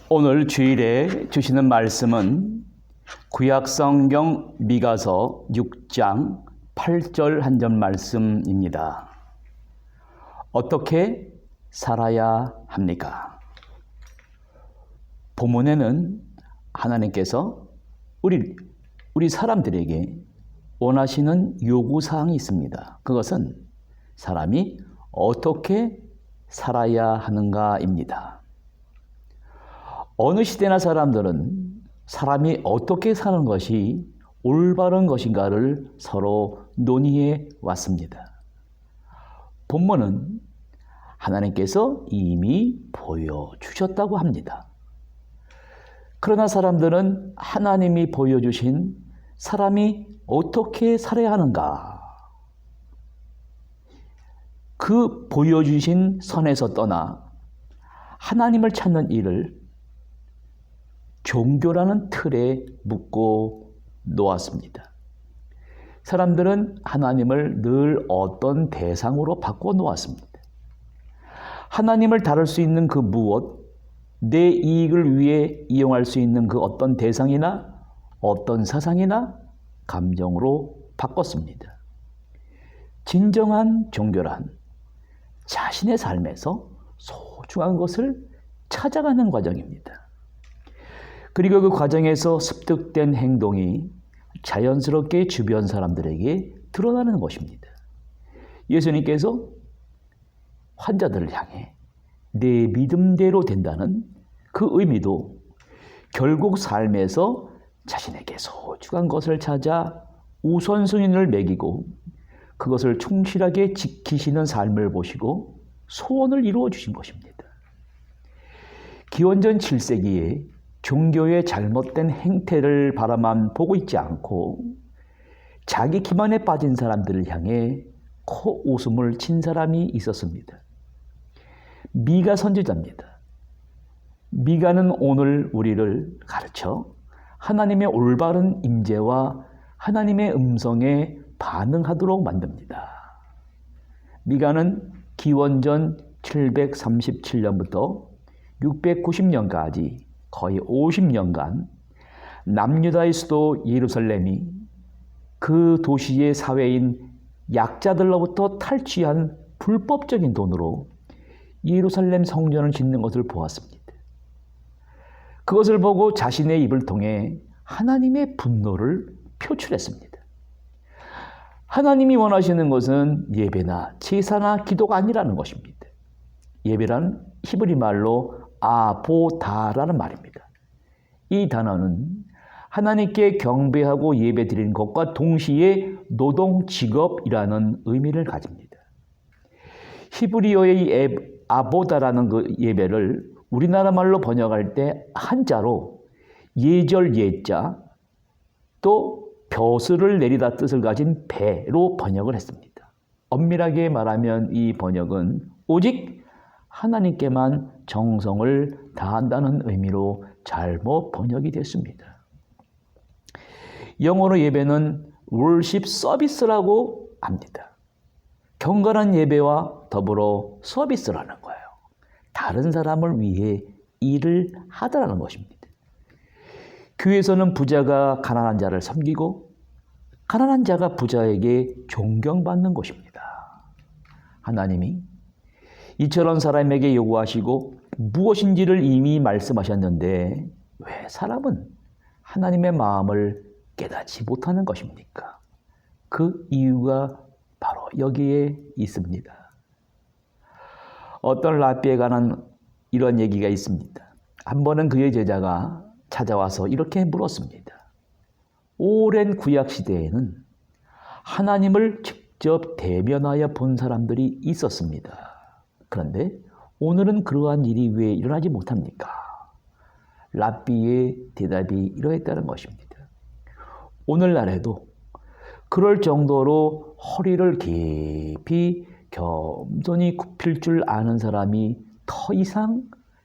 오늘 주일에 주시는 말씀은 구약성경 미가서 6장 8절 한 절 말씀입니다. 어떻게 살아야 합니까? 본문에는 하나님께서 우리 사람들에게 원하시는 요구사항이 있습니다. 그것은 사람이 어떻게 살아야 하는가입니다. 어느 시대나 사람들은 사람이 어떻게 사는 것이 올바른 것인가를 서로 논의해 왔습니다. 본문은 하나님께서 이미 보여주셨다고 합니다. 그러나 사람들은 하나님이 보여주신 사람이 어떻게 살아야 하는가? 그 보여주신 선에서 떠나 하나님을 찾는 일을 종교라는 틀에 묶고 놓았습니다. 사람들은 하나님을 늘 어떤 대상으로 바꿔 놓았습니다. 하나님을 다룰 수 있는 그 무엇, 내 이익을 위해 이용할 수 있는 그 어떤 대상이나 어떤 사상이나 감정으로 바꿨습니다. 진정한 종교란 자신의 삶에서 소중한 것을 찾아가는 과정입니다. 그리고 그 과정에서 습득된 행동이 자연스럽게 주변 사람들에게 드러나는 것입니다. 예수님께서 환자들을 향해 내 믿음대로 된다는 그 의미도 결국 삶에서 자신에게 소중한 것을 찾아 우선순위를 매기고 그것을 충실하게 지키시는 삶을 보시고 소원을 이루어 주신 것입니다. 기원전 7세기에 종교의 잘못된 행태를 바라만 보고 있지 않고 자기 기만에 빠진 사람들을 향해 코웃음을 친 사람이 있었습니다. 미가 선지자입니다. 미가는 오늘 우리를 가르쳐 하나님의 올바른 임재와 하나님의 음성에 반응하도록 만듭니다. 미가는 기원전 737년부터 690년까지 거의 50년간 남유다의 수도 예루살렘이 그 도시의 사회인 약자들로부터 탈취한 불법적인 돈으로 예루살렘 성전을 짓는 것을 보았습니다. 그것을 보고 자신의 입을 통해 하나님의 분노를 표출했습니다. 하나님이 원하시는 것은 예배나 제사나 기도가 아니라는 것입니다. 예배란 히브리 말로 아보다라는 말입니다. 이 단어는 하나님께 경배하고 예배드리는 것과 동시에 노동 직업이라는 의미를 가집니다. 히브리어의 아보다라는 그 예배를 우리나라 말로 번역할 때 한자로 예절 예자 또 벼슬을 내리다 뜻을 가진 배로 번역을 했습니다. 엄밀하게 말하면 이 번역은 오직 하나님께만 정성을 다한다는 의미로 잘못 번역이 됐습니다. 영어로 예배는 worship service라고 합니다. 경건한 예배와 더불어 서비스라는 거예요. 다른 사람을 위해 일을 하더라는 것입니다. 교회에서는 부자가 가난한 자를 섬기고 가난한 자가 부자에게 존경받는 곳입니다. 하나님이 이처럼 사람에게 요구하시고 무엇인지를 이미 말씀하셨는데 왜 사람은 하나님의 마음을 깨닫지 못하는 것입니까? 그 이유가 바로 여기에 있습니다. 어떤 랍비에 관한 이런 얘기가 있습니다. 한 번은 그의 제자가 찾아와서 이렇게 물었습니다. 오랜 구약 시대에는 하나님을 직접 대면하여 본 사람들이 있었습니다. 그런데 오늘은 그러한 일이 왜 일어나지 못합니까? 랍비의 대답이 이러했다는 것입니다. 오늘날에도 그럴 정도로 허리를 깊이 겸손히 굽힐 줄 아는 사람이 더 이상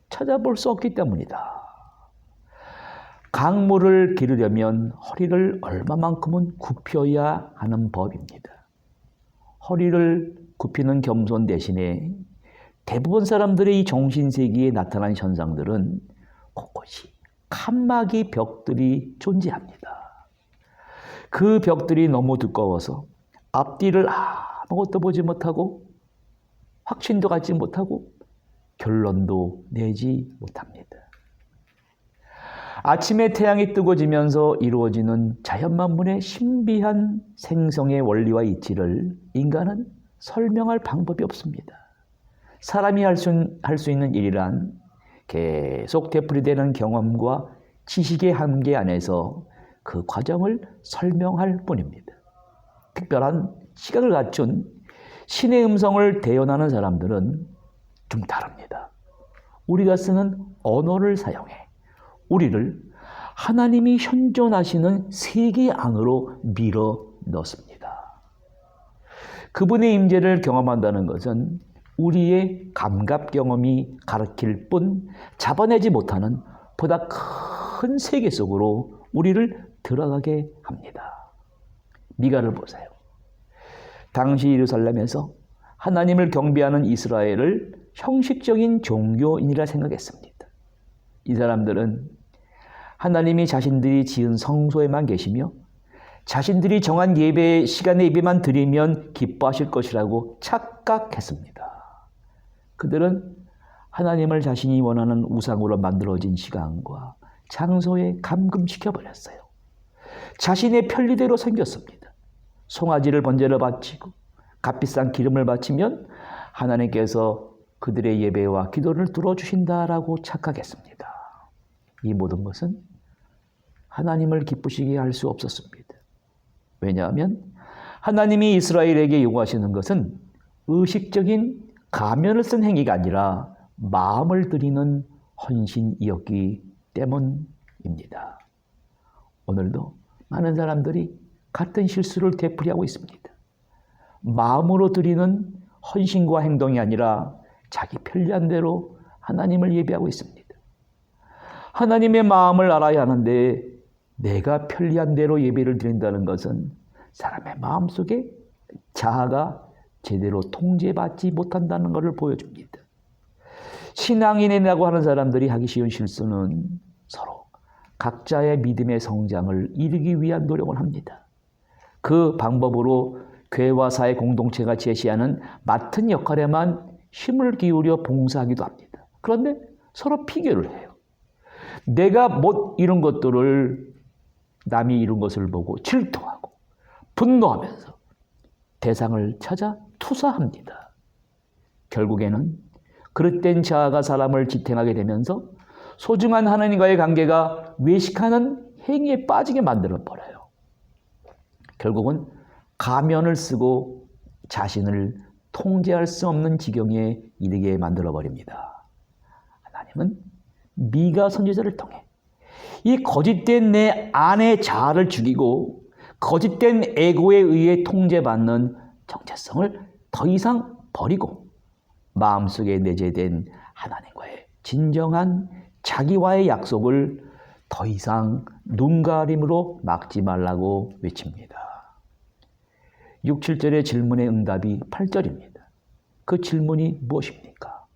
찾아볼 수 없기 때문이다. 강물을 기르려면 허리를 얼마만큼은 굽혀야 하는 법입니다. 허리를 굽히는 겸손 대신에 대부분 사람들의 이 정신세계에 나타난 현상들은 곳곳이 칸막이 벽들이 존재합니다. 그 벽들이 너무 두꺼워서 앞뒤를 아무것도 보지 못하고 확신도 갖지 못하고 결론도 내지 못합니다. 아침에 태양이 뜨고 지면서 이루어지는 자연만물의 신비한 생성의 원리와 이치를 인간은 설명할 방법이 없습니다. 사람이 할 수 있는 일이란 계속 되풀이되는 경험과 지식의 한계 안에서 그 과정을 설명할 뿐입니다. 특별한 시각을 갖춘 신의 음성을 대연하는 사람들은 좀 다릅니다. 우리가 쓰는 언어를 사용해 우리를 하나님이 현존하시는 세계 안으로 밀어 넣습니다. 그분의 임재를 경험한다는 것은 우리의 감각 경험이 가르칠 뿐 잡아내지 못하는 보다 큰 세계 속으로 우리를 들어가게 합니다. 미가를 보세요. 당시 예루살렘에서 하나님을 경배하는 이스라엘을 형식적인 종교인이라 생각했습니다. 이 사람들은 하나님이 자신들이 지은 성소에만 계시며 자신들이 정한 예배 시간에 예배만 드리면 기뻐하실 것이라고 착각했습니다. 그들은 하나님을 자신이 원하는 우상으로 만들어진 시간과 장소에 감금시켜버렸어요. 자신의 편리대로 생겼습니다. 송아지를 번제로 바치고 값비싼 기름을 바치면 하나님께서 그들의 예배와 기도를 들어주신다라고 착각했습니다. 이 모든 것은 하나님을 기쁘시게 할 수 없었습니다. 왜냐하면 하나님이 이스라엘에게 요구하시는 것은 의식적인 가면을 쓴 행위가 아니라 마음을 드리는 헌신이었기 때문입니다. 오늘도 많은 사람들이 같은 실수를 되풀이하고 있습니다. 마음으로 드리는 헌신과 행동이 아니라 자기 편리한 대로 하나님을 예배하고 있습니다. 하나님의 마음을 알아야 하는데 내가 편리한 대로 예배를 드린다는 것은 사람의 마음속에 자아가 제대로 통제받지 못한다는 것을 보여줍니다. 신앙인이라고 하는 사람들이 하기 쉬운 실수는 서로 각자의 믿음의 성장을 이루기 위한 노력을 합니다. 그 방법으로 교회와 사회 공동체가 제시하는 맡은 역할에만 힘을 기울여 봉사하기도 합니다. 그런데 서로 비교를 해요. 내가 못 이룬 것들을 남이 이룬 것을 보고 질투하고 분노하면서 대상을 찾아 투사합니다. 결국에는 그릇된 자아가 사람을 지탱하게 되면서 소중한 하나님과의 관계가 외식하는 행위에 빠지게 만들어버려요. 결국은 가면을 쓰고 자신을 통제할 수 없는 지경에 이르게 만들어버립니다. 하나님은 미가 선지자를 통해 이 거짓된 내 안의 자아를 죽이고 거짓된 에고에 의해 통제받는 정체성을 더 이상 버리고 마음속에 내재된 하나님과의 진정한 자기와의 약속을 더 이상 눈가림으로 막지 말라고 외칩니다. 6, 7절의 질문의 응답이 8절입니다. 그 질문이 무엇입니까?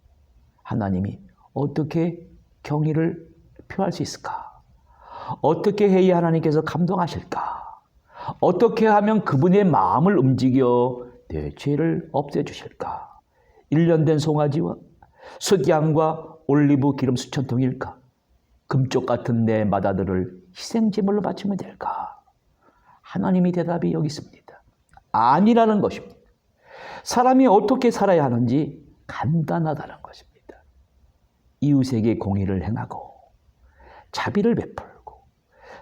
하나님이 어떻게 경의를 표할 수 있을까? 어떻게 해야 하나님께서 감동하실까? 어떻게 하면 그분의 마음을 움직여 내 죄를 없애주실까? 1년 된 송아지와 숫양과 올리브 기름 수천통일까? 금쪽 같은 내 맏아들을 희생제물로 바치면 될까? 하나님의 대답이 여기 있습니다. 아니라는 것입니다. 사람이 어떻게 살아야 하는지 간단하다는 것입니다. 이웃에게 공의를 행하고 자비를 베풀고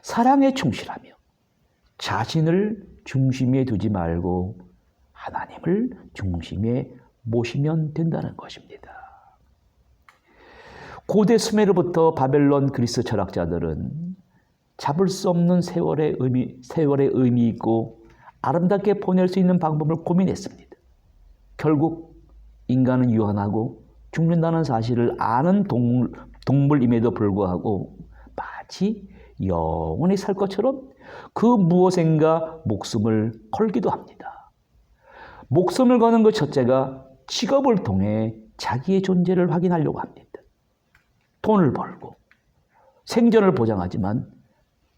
사랑에 충실하며 자신을 중심에 두지 말고 하나님을 중심에 모시면 된다는 것입니다. 고대 수메르부터 바벨론 그리스 철학자들은 잡을 수 없는 세월의 의미 있고 아름답게 보낼 수 있는 방법을 고민했습니다. 결국 인간은 유한하고 죽는다는 사실을 아는 동물임에도 불구하고 마치 영원히 살 것처럼 그 무엇인가 목숨을 걸기도 합니다. 목숨을 거는 그 첫째가 직업을 통해 자기의 존재를 확인하려고 합니다. 돈을 벌고 생존을 보장하지만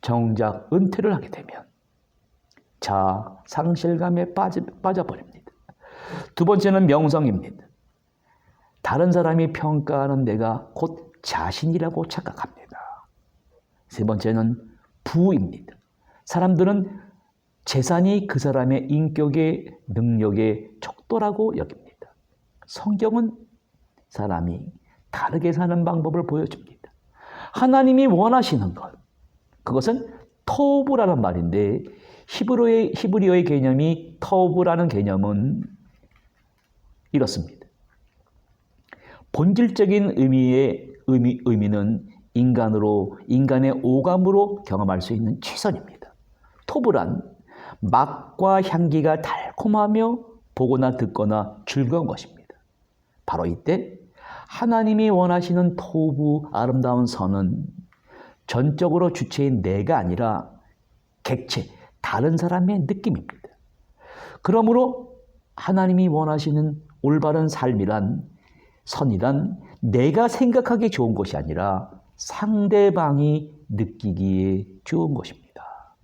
정작 은퇴를 하게 되면 자아, 상실감에 빠져버립니다. 두 번째는 명성입니다. 다른 사람이 평가하는 내가 곧 자신이라고 착각합니다. 세 번째는 부입니다. 사람들은 재산이 그 사람의 인격의 능력의 척도라고 여깁니다. 성경은 사람이 다르게 사는 방법을 보여줍니다. 하나님이 원하시는 것, 그것은 터부라는 말인데 히브리어의 개념이 터부라는 개념은 이렇습니다. 본질적인 의미는 인간의 오감으로 경험할 수 있는 최선입니다. 토부란 맛과 향기가 달콤하며 보거나 듣거나 즐거운 것입니다. 바로 이때 하나님이 원하시는 토부 아름다운 선은 전적으로 주체인 내가 아니라 객체, 다른 사람의 느낌입니다. 그러므로 하나님이 원하시는 올바른 삶이란 선이란 내가 생각하기 좋은 것이 아니라 상대방이 느끼기에 좋은 것입니다.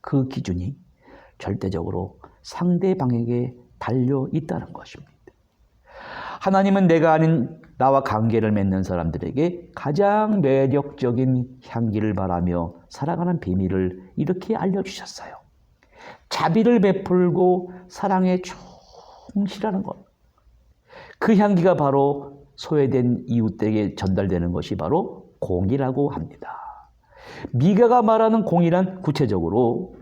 그 기준이 절대적으로 상대방에게 달려 있다는 것입니다. 하나님은 내가 아닌 나와 관계를 맺는 사람들에게 가장 매력적인 향기를 바라며 살아가는 비밀을 이렇게 알려주셨어요. 자비를 베풀고 사랑에 충실하는 것. 그 향기가 바로 소외된 이웃들에게 전달되는 것이 바로 공이라고 합니다. 미가가 말하는 공이란 구체적으로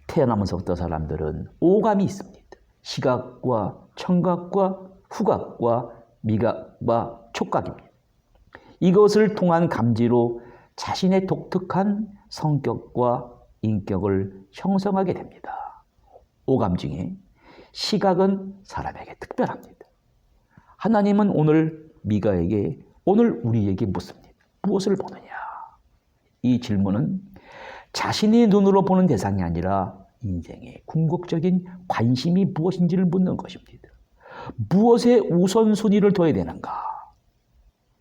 태어나면서부터 사람들은 오감이 있습니다. 시각과 청각과 후각과 미각과 촉각입니다. 이것을 통한 감지로 자신의 독특한 성격과 인격을 형성하게 됩니다. 오감 중에 시각은 사람에게 특별합니다. 하나님은 오늘 미가에게, 오늘 우리에게 묻습니다. 무엇을 보느냐? 이 질문은 자신의 눈으로 보는 대상이 아니라 인생의 궁극적인 관심이 무엇인지를 묻는 것입니다. 무엇에 우선순위를 둬야 되는가?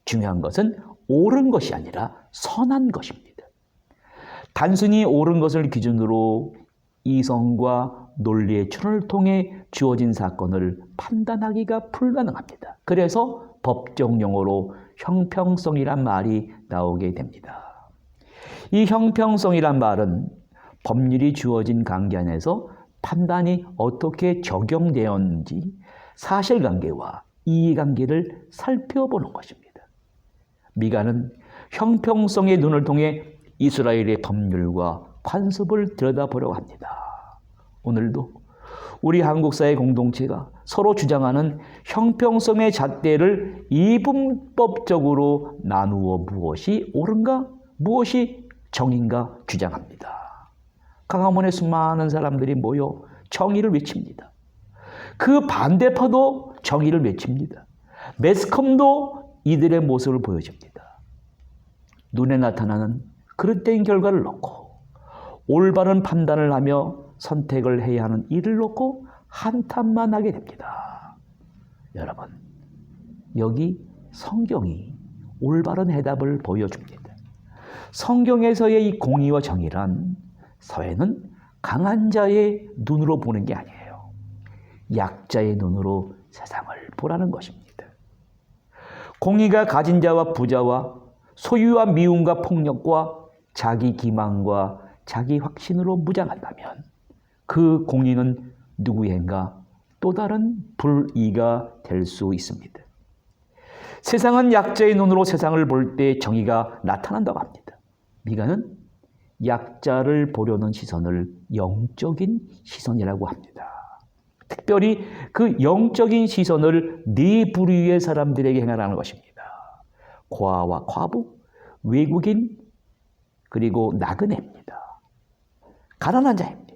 중요한 것은 옳은 것이 아니라 선한 것입니다. 단순히 옳은 것을 기준으로 이성과 논리의 추론을 통해 주어진 사건을 판단하기가 불가능합니다. 그래서 법적 용어로 형평성이란 말이 나오게 됩니다. 이 형평성이란 말은 법률이 주어진 관계 안에서 판단이 어떻게 적용되었는지 사실관계와 이해관계를 살펴보는 것입니다. 미가는 형평성의 눈을 통해 이스라엘의 법률과 관습을 들여다보려고 합니다. 오늘도 우리 한국 사회 공동체가 서로 주장하는 형평성의 잣대를 이분법적으로 나누어 무엇이 옳은가, 무엇이 정인가 주장합니다. 강화문에 수많은 사람들이 모여 정의를 외칩니다. 그 반대파도 정의를 외칩니다. 매스컴도 이들의 모습을 보여줍니다. 눈에 나타나는 그릇된 결과를 놓고 올바른 판단을 하며 선택을 해야 하는 일을 놓고 한탄만 하게 됩니다. 여러분, 여기 성경이 올바른 해답을 보여줍니다. 성경에서의 이 공의와 정의란 사회는 강한 자의 눈으로 보는 게 아니에요. 약자의 눈으로 세상을 보라는 것입니다. 공의가 가진 자와 부자와 소유와 미움과 폭력과 자기 기만과 자기 확신으로 무장한다면 그 공의는 누구인가 또 다른 불의가 될 수 있습니다. 세상은 약자의 눈으로 세상을 볼 때 정의가 나타난다고 합니다. 미가는 약자를 보려는 시선을 영적인 시선이라고 합니다. 특별히 그 영적인 시선을 네 부류의 사람들에게 행하라는 것입니다. 고아와 과부, 외국인, 그리고 나그네입니다. 가난한 자입니다.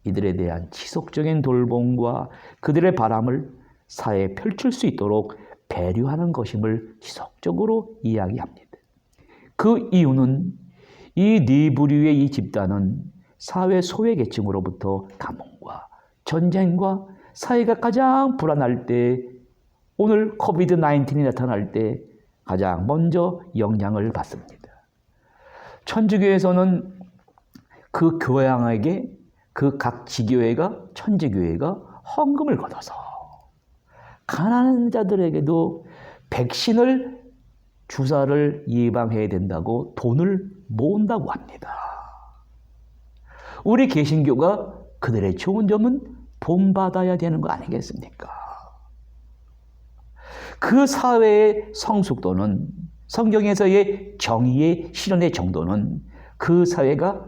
이들에 대한 지속적인 돌봄과 그들의 바람을 사회에 펼칠 수 있도록 배려하는 것임을 지속적으로 이야기합니다. 그 이유는 이 네 부류의 이 집단은 사회 소외계층으로부터 가뭄과 전쟁과 사회가 가장 불안할 때, 오늘 코비드-19이 나타날 때 가장 먼저 영향을 받습니다. 천주교에서는 그 교황에게 그 각 지교회가 천주교회가 헌금을 걷어서 가난한 자들에게도 백신을 주사를 예방해야 된다고 돈을 모은다고 합니다. 우리 개신교가 그들의 좋은 점은 본받아야 되는 거 아니겠습니까? 그 사회의 성숙도는, 성경에서의 정의의 실현의 정도는 그 사회가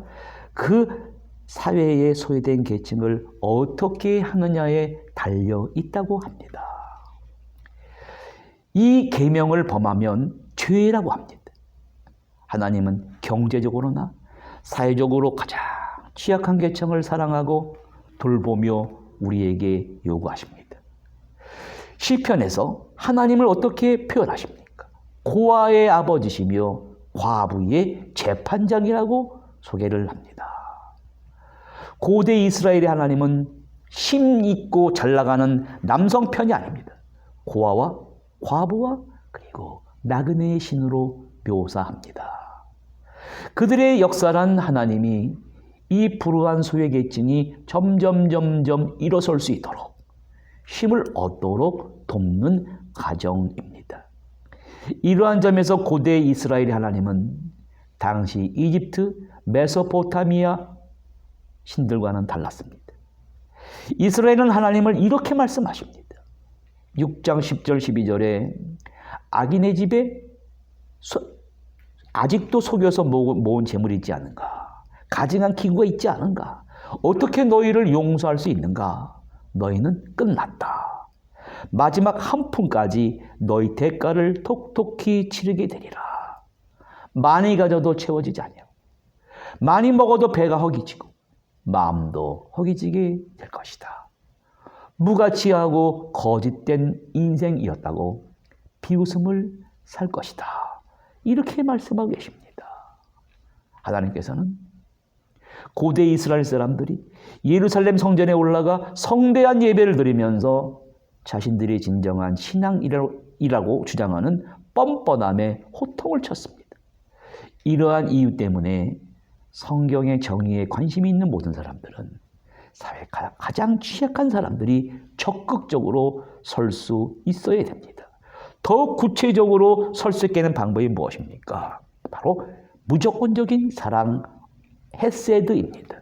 그 사회에 소외된 계층을 어떻게 하느냐에 달려 있다고 합니다. 이 계명을 범하면 죄라고 합니다. 하나님은 경제적으로나 사회적으로 가장 취약한 계층을 사랑하고 돌보며 우리에게 요구하십니다. 시편에서 하나님을 어떻게 표현하십니까? 고아의 아버지시며 과부의 재판장이라고 소개를 합니다. 고대 이스라엘의 하나님은 힘 있고 잘 나가는 남성 편이 아닙니다. 고아와 과부와 그리고 나그네의 신으로 묘사합니다. 그들의 역사란 하나님이 이 불우한 소외계층이 점점 일어설 수 있도록 힘을 얻도록 돕는 과정입니다. 이러한 점에서 고대 이스라엘의 하나님은 당시 이집트, 메소포타미아 신들과는 달랐습니다. 이스라엘은 하나님을 이렇게 말씀하십니다. 6장 10절 12절에 악인의 집에 아직도 속여서 모은 재물이 있지 않은가? 가증한 기구가 있지 않은가? 어떻게 너희를 용서할 수 있는가? 너희는 끝났다. 마지막 한 푼까지 너희 대가를 톡톡히 치르게 되리라. 많이 가져도 채워지지 않냐. 많이 먹어도 배가 허기지고 마음도 허기지게 될 것이다. 무가치하고 거짓된 인생이었다고 비웃음을 살 것이다. 이렇게 말씀하고 계십니다. 하나님께서는 고대 이스라엘 사람들이 예루살렘 성전에 올라가 성대한 예배를 드리면서 자신들이 진정한 신앙이라고 주장하는 뻔뻔함에 호통을 쳤습니다. 이러한 이유 때문에 성경의 정의에 관심이 있는 모든 사람들은 사회 가장 취약한 사람들이 적극적으로 설 수 있어야 됩니다. 더 구체적으로 설 수 있게 하는 방법이 무엇입니까? 바로 무조건적인 사랑, 헤세드입니다.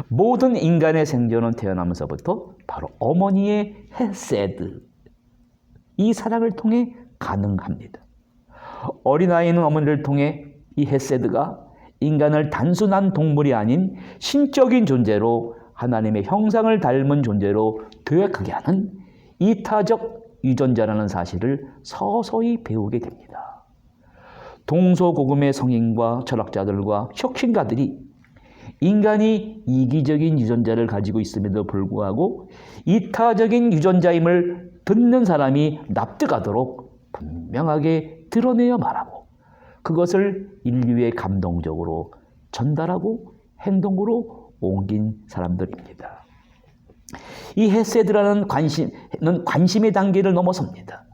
모든 인간의 생존은 태어나면서부터 바로 어머니의 헤세드, 이 사랑을 통해 가능합니다. 어린아이는 어머니를 통해 이 헤세드가 인간을 단순한 동물이 아닌 신적인 존재로 하나님의 형상을 닮은 존재로 되어가게 하는 이타적 유전자라는 사실을 서서히 배우게 됩니다. 동서고금의 성인과 철학자들과 혁신가들이 인간이 이기적인 유전자를 가지고 있음에도 불구하고 이타적인 유전자임을 듣는 사람이 납득하도록 분명하게 드러내어 말하고 그것을 인류에 감동적으로 전달하고 행동으로 옮긴 사람들입니다. 이 헤세드라는 관심은 관심의 단계를 넘어섭니다.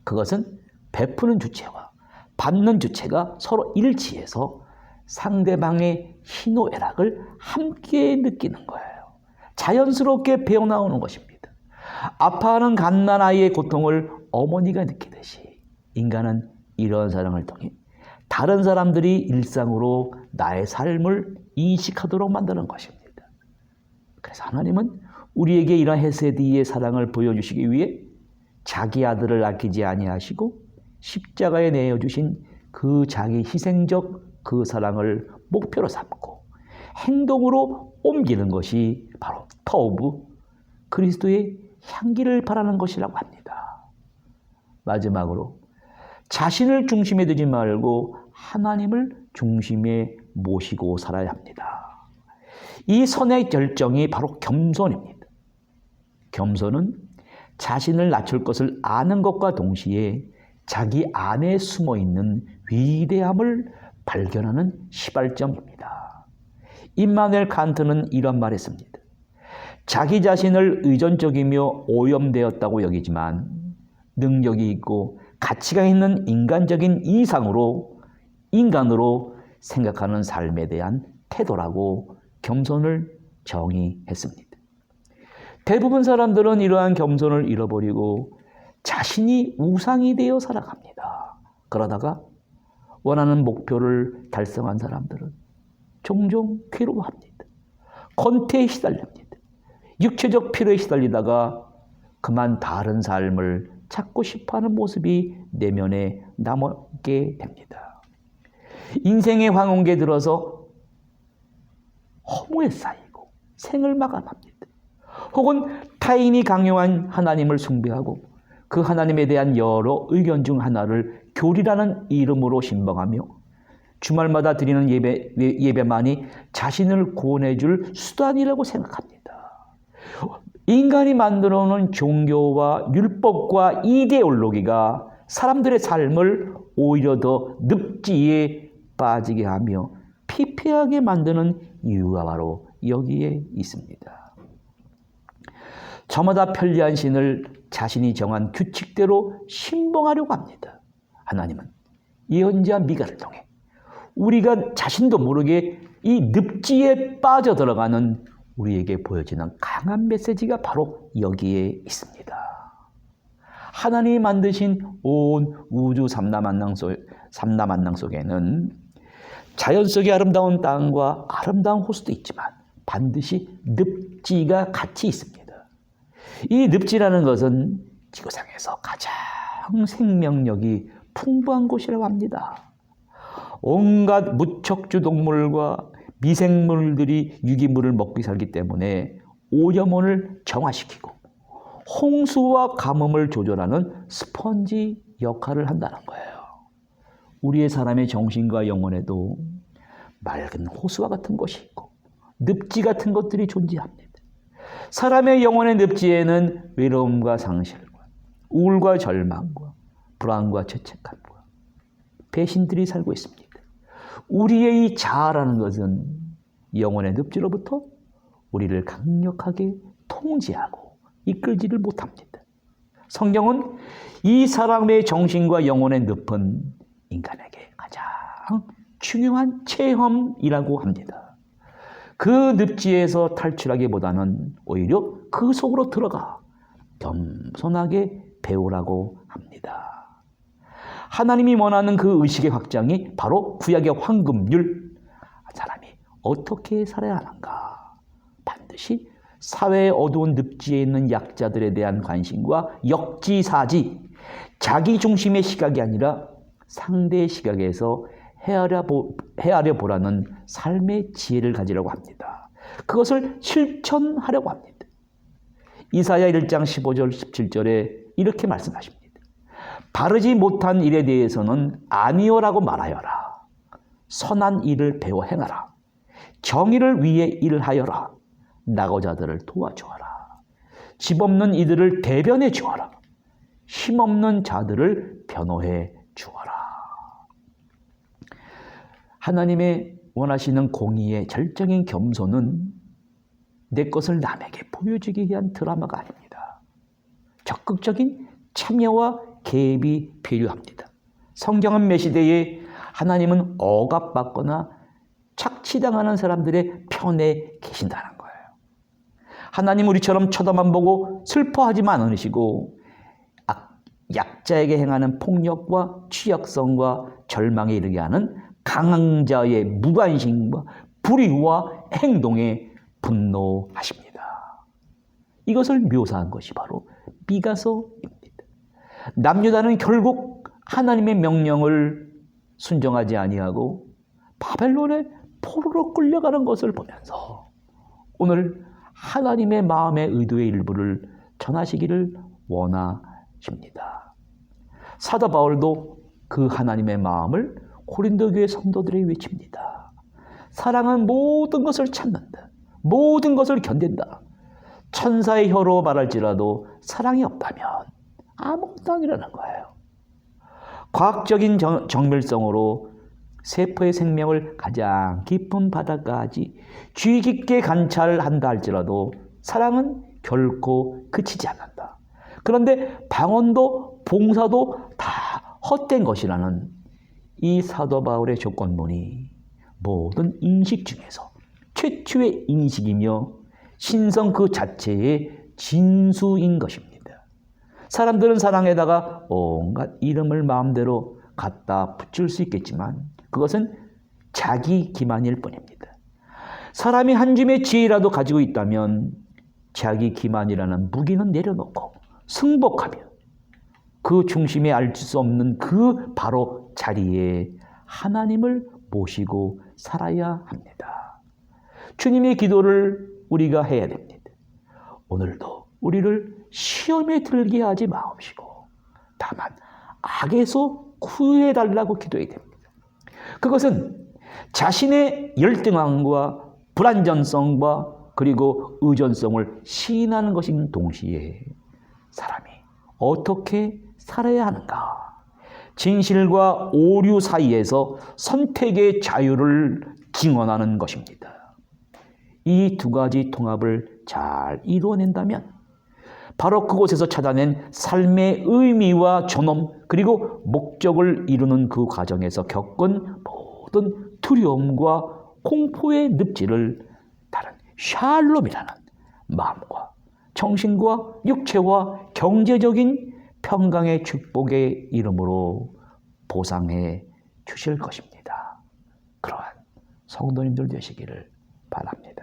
그것은 베푸는 주체와 받는 주체가 서로 일치해서 상대방의 희노애락을 함께 느끼는 거예요. 자연스럽게 배어나오는 것입니다. 아파하는 갓난아이의 고통을 어머니가 느끼듯이 인간은 이런 사랑을 통해 다른 사람들이 일상으로 나의 삶을 인식하도록 만드는 것입니다. 그래서 하나님은 우리에게 이런 헤세드의 사랑을 보여주시기 위해 자기 아들을 아끼지 아니하시고 십자가에 내어주신 그 자기 희생적 그 사랑을 목표로 삼고 행동으로 옮기는 것이 바로 터브, 그리스도의 향기를 바라는 것이라고 합니다. 마지막으로 자신을 중심에 두지 말고 하나님을 중심에 모시고 살아야 합니다. 이 선의 결정이 바로 겸손입니다. 겸손은 자신을 낮출 것을 아는 것과 동시에 자기 안에 숨어있는 위대함을 발견하는 시발점입니다. 임마누엘 칸트는 이런 말을 했습니다. 자기 자신을 의존적이며 오염되었다고 여기지만 능력이 있고 가치가 있는 인간적인 인간으로 생각하는 삶에 대한 태도라고 겸손을 정의했습니다. 대부분 사람들은 이러한 겸손을 잃어버리고 자신이 우상이 되어 살아갑니다. 그러다가 원하는 목표를 달성한 사람들은 종종 괴로워합니다. 권태에 시달립니다. 육체적 필요에 시달리다가 그만 다른 삶을 찾고 싶어하는 모습이 내면에 남게 됩니다. 인생의 황혼기에 들어서 허무에 쌓이고 생을 마감합니다. 혹은 타인이 강요한 하나님을 숭배하고 그 하나님에 대한 여러 의견 중 하나를 교리라는 이름으로 신봉하며 주말마다 드리는 예배만이 자신을 구원해 줄 수단이라고 생각합니다. 인간이 만들어 놓은 종교와 율법과 이데올로기가 사람들의 삶을 오히려 더 늪지에 빠지게 하며 피폐하게 만드는 이유가 바로 여기에 있습니다. 저마다 편리한 신을 자신이 정한 규칙대로 신봉하려고 합니다. 하나님은 예언자 미가를 통해 우리가 자신도 모르게 이 늪지에 빠져들어가는 우리에게 보여지는 강한 메시지가 바로 여기에 있습니다. 하나님이 만드신 온 우주 삼라만상 속에는 자연 속의 아름다운 땅과 아름다운 호수도 있지만 반드시 늪지가 같이 있습니다. 이 늪지라는 것은 지구상에서 가장 생명력이 풍부한 곳이라고 합니다. 온갖 무척주 동물과 미생물들이 유기물을 먹고 살기 때문에 오염원을 정화시키고 홍수와 가뭄을 조절하는 스펀지 역할을 한다는 거예요. 우리의 사람의 정신과 영혼에도 맑은 호수와 같은 것이 있고 늪지 같은 것들이 존재합니다. 사람의 영혼의 늪지에는 외로움과 상실과 우울과 절망과 불안과 죄책감과 배신들이 살고 있습니다. 우리의 이 자아라는 것은 영혼의 늪지로부터 우리를 강력하게 통제하고 이끌지를 못합니다. 성경은 이 사람의 정신과 영혼의 늪은 인간에게 가장 중요한 체험이라고 합니다. 그 늪지에서 탈출하기보다는 오히려 그 속으로 들어가 겸손하게 배우라고 합니다. 하나님이 원하는 그 의식의 확장이 바로 구약의 황금률. 사람이 어떻게 살아야 하는가? 반드시 사회의 어두운 늪지에 있는 약자들에 대한 관심과 역지사지, 자기 중심의 시각이 아니라 상대의 시각에서 헤아려 보라는 삶의 지혜를 가지려고 합니다. 그것을 실천하려고 합니다. 이사야 1장 15절 17절에 이렇게 말씀하십니다. 바르지 못한 일에 대해서는 아니오라고 말하여라. 선한 일을 배워 행하라. 정의를 위해 일하여라. 낙오자들을 도와주어라. 집 없는 이들을 대변해 주어라. 힘없는 자들을 변호해 주어라. 하나님의 원하시는 공의의 절정인 겸손은 내 것을 남에게 보여주기 위한 드라마가 아닙니다. 적극적인 참여와 개입이 필요합니다. 성경은 메시대에 하나님은 억압받거나 착취당하는 사람들의 편에 계신다는 거예요. 하나님 우리처럼 쳐다만 보고 슬퍼하지만 않으시고 약자에게 행하는 폭력과 취약성과 절망에 이르게 하는 강자의 무관심과 불의와 행동에 분노하십니다. 이것을 묘사한 것이 바로 미가서입니다. 남유다는 결국 하나님의 명령을 순종하지 아니하고 바벨론의 포로로 끌려가는 것을 보면서 오늘 하나님의 마음의 의도의 일부를 전하시기를 원하십니다. 사도 바울도 그 하나님의 마음을 고린도 교회 성도들에게 외칩니다. 사랑은 모든 것을 참는다. 모든 것을 견딘다. 천사의 혀로 말할지라도 사랑이 없다면 아무것도 아니라는 거예요. 과학적인 정밀성으로 세포의 생명을 가장 깊은 바다까지 주의 깊게 관찰한다 할지라도 사랑은 결코 그치지 않는다. 그런데 방언도 봉사도 다 헛된 것이라는 이 사도 바울의 조건문이 모든 인식 중에서 최초의 인식이며 신성 그 자체의 진수인 것입니다. 사람들은 사랑에다가 온갖 이름을 마음대로 갖다 붙일 수 있겠지만 그것은 자기 기만일 뿐입니다. 사람이 한 줌의 지혜라도 가지고 있다면 자기 기만이라는 무기는 내려놓고 승복하며 그 중심에 알 수 없는 그 바로 자리에 하나님을 모시고 살아야 합니다. 주님의 기도를 우리가 해야 됩니다. 오늘도 우리를 시험에 들게 하지 마옵시고 다만 악에서 구해달라고 기도해야 됩니다. 그것은 자신의 열등함과 불완전성과 그리고 의존성을 시인하는 것인 동시에 사람이 어떻게 살아야 하는가? 진실과 오류 사이에서 선택의 자유를 증언하는 것입니다. 이 두 가지 통합을 잘 이루어낸다면 바로 그곳에서 찾아낸 삶의 의미와 존엄 그리고 목적을 이루는 그 과정에서 겪은 모든 두려움과 공포의 늪지를 다른 샬롬이라는 마음과 정신과 육체와 경제적인 평강의 축복의 이름으로 보상해 주실 것입니다. 그러한 성도님들 되시기를 바랍니다.